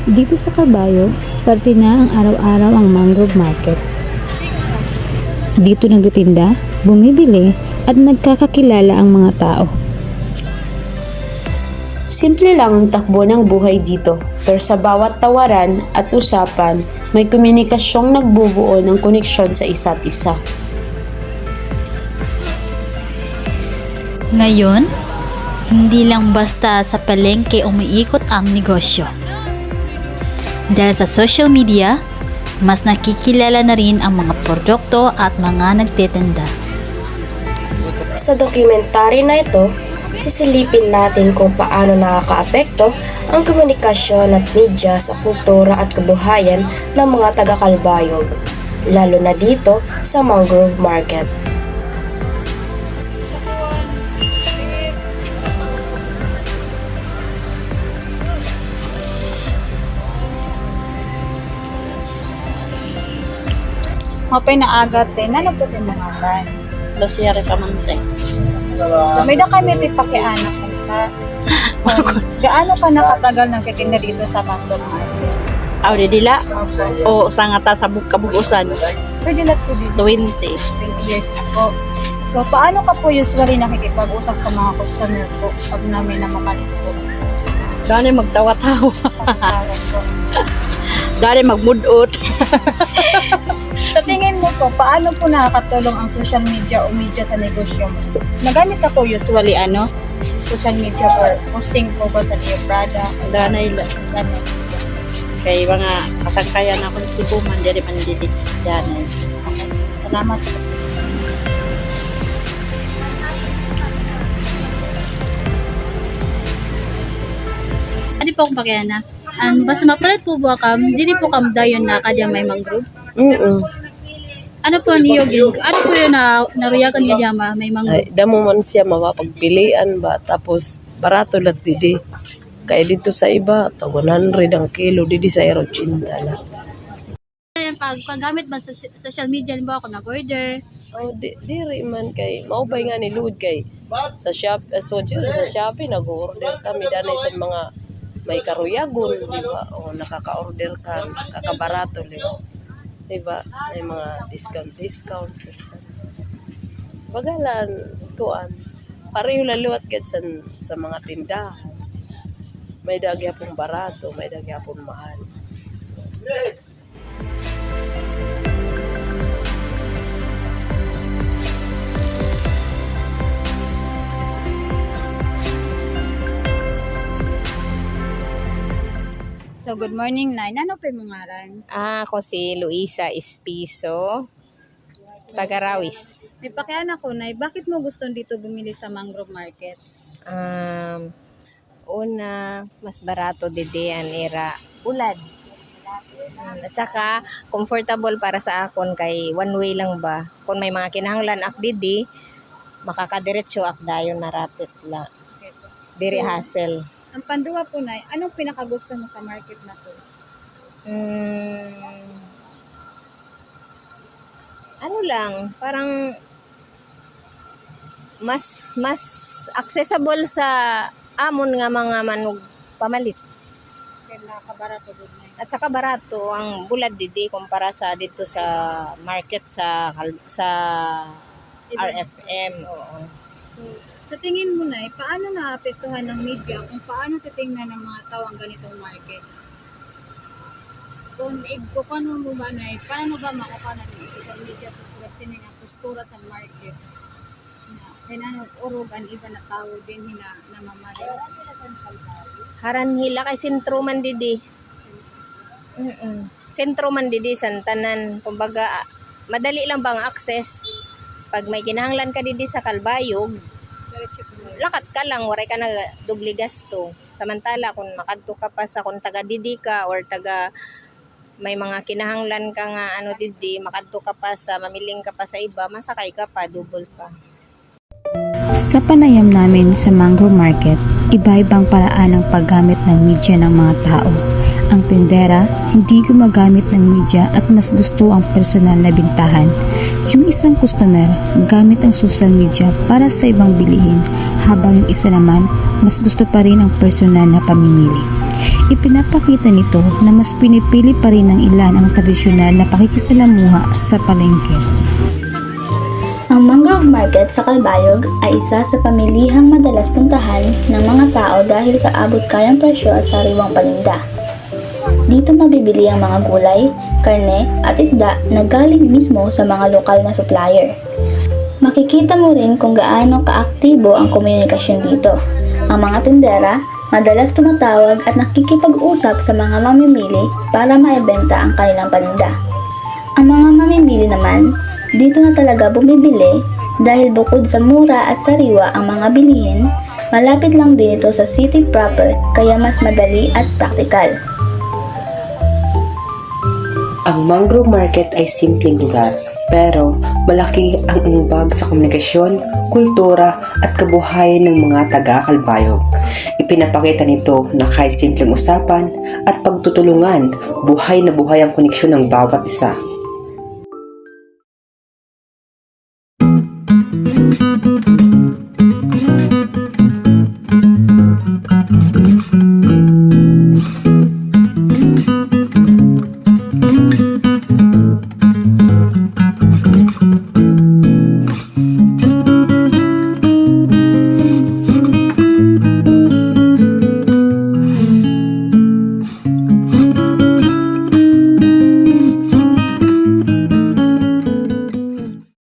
Dito sa Kabayo, parte na ang araw-araw ang mangrove market. Dito nagtitinda, bumibili at nagkakakilala ang mga tao. Simple lang ang takbo ng buhay dito, pero sa bawat tawaran at usapan, may komunikasyong nagbubuo ng koneksyon sa isa't isa. Ngayon, hindi lang basta sa palengke umiikot ang negosyo. Dahil sa social media, mas nakikilala na rin ang mga produkto at mga nagtitinda. Sa dokumentary na ito, sisilipin natin kung paano nakakaapekto ang komunikasyon at media sa kultura at kabuhayan ng mga taga-Kalbayog, lalo na dito sa mangrove market. Mapay na agat din. Ano po din mga ban? Losiyari pamante. So, may na kami tipakianak ka. Gaano ka nakatagal nagtitinda dito sa mangrove market? Aw di dila Okay. o sangata sa kabugusan Pwede lang po dito. 20. 20 years na po. So, paano ka po usually nakikipag-usap sa mga customer po pag namin na makalit po? Dali magtawa-tawa, Tawag po. dali magmudot. Sa tingin mo po, paano po nakakatulong ang social media o media sa negosyo mo? Nagamit ka po usually social media for posting po ba sa iyo product? Danay la Ganun. kay mga kasangkayan ako si Buman diri man dili danay. Okay. Salamat. Ano po akong pakiana? Basta mapalit po ba kam, dili po kam dayon na kadya may mangrove? Ano po niyo ano po yun na naruyagan nga diya may mangrove? Ay, damo man siya mapapagpilian ba tapos barato lang didi. Kaya dito sa iba, ta 100 ang kilo didi sa 80 lang. Ayan, paggamit man sa social media, halimbawa ako nag-order, So diri man kay maubay nga ni load kay sa shop so dito sa Shopee nag-order kami danay sa mga may karuyagon, di ba? O nakaka-order ka, kakabarato lang. Di ba? May mga discount. Bagalan, kuan. Pareho laluat gid sa mga tindahan. May dagya pong barato, may dagya pong mahal. So, good morning, Nay. Ano pa yung ngaran? Ako si Luisa Espiso, taga-Rawis. May pakiana ko, Nay. Bakit mo gustong dito bumili sa mangrove market? Una, mas barato didi ang era ulad. At saka, comfortable para sa akon kay one way lang ba. Kung may mga kinahanglan ak didi, makakadiretso ak dayon narapit la. Diri hassle. Ang panduwa po, Nay, anong pinakagusto mo sa market na to? Ano lang, parang mas accessible sa amon nga mga manug pamalit. Kaya nakabarato doon, Nay. At saka barato ang bulad didi kumpara sa dito sa market sa RFM. Oo. So, sa tingin mo, Nay, paano naapektuhan ng media kung paano titingnan ng mga tao ang ganitong market? Kung paano mo ba, Nay, paano ba makukuha ng social media sa sining ang postura sa market? Kailangan urog ang iba na tao din na namamali. Haranhila kay sentro man didi. Sentro man didi sa tanan. Kumbaga, madali lang bang access. Pag may kinahanglan ka didi sa Kalbayog, lakat ka lang, waray ka na doble gasto. Samantala, kung makadto ka pa sa kung taga didi ka or taga may mga kinahanglan ka nga ano didi, makadto ka pa sa mamiling ka pa sa iba, masakay ka pa, double pa. Sa panayam namin sa mangrove market, iba-ibang paraan ng paggamit ng media ng mga tao Ang tindera hindi gumagamit ng media at mas gusto ang personal na bintahan. Yung isang customer gamit ang social media para sa ibang bilihin, habang yung isa naman mas gusto pa rin ang personal na pamimili. Ipinapakita nito na mas pinipili pa rin ng ilan ang tradisyonal na pakikisalamuha sa palengke. Ang mangrove market sa Calbayog ay isa sa pamilihang madalas puntahan ng mga tao dahil sa abot kayang presyo at sariwang paninda. Dito mabibili ang mga gulay, karne at isda na galing mismo sa mga lokal na supplier. Makikita mo rin kung gaano kaaktibo ang komunikasyon dito. Ang mga tindera madalas tumatawag at nakikipag-usap sa mga mamimili para maibenta ang kanilang paninda. Ang mga mamimili naman, dito na talaga bumibili dahil bukod sa mura at sariwa ang mga bilihin, malapit lang din ito sa city proper kaya mas madali at praktikal. Ang mangrove market ay simpleng lugar, pero malaki ang ambag sa komunikasyon, kultura at kabuhayan ng mga taga-Calbayog. Ipinapakita nito na kahit simpleng usapan at pagtutulungan, buhay na buhay ang koneksyon ng bawat isa.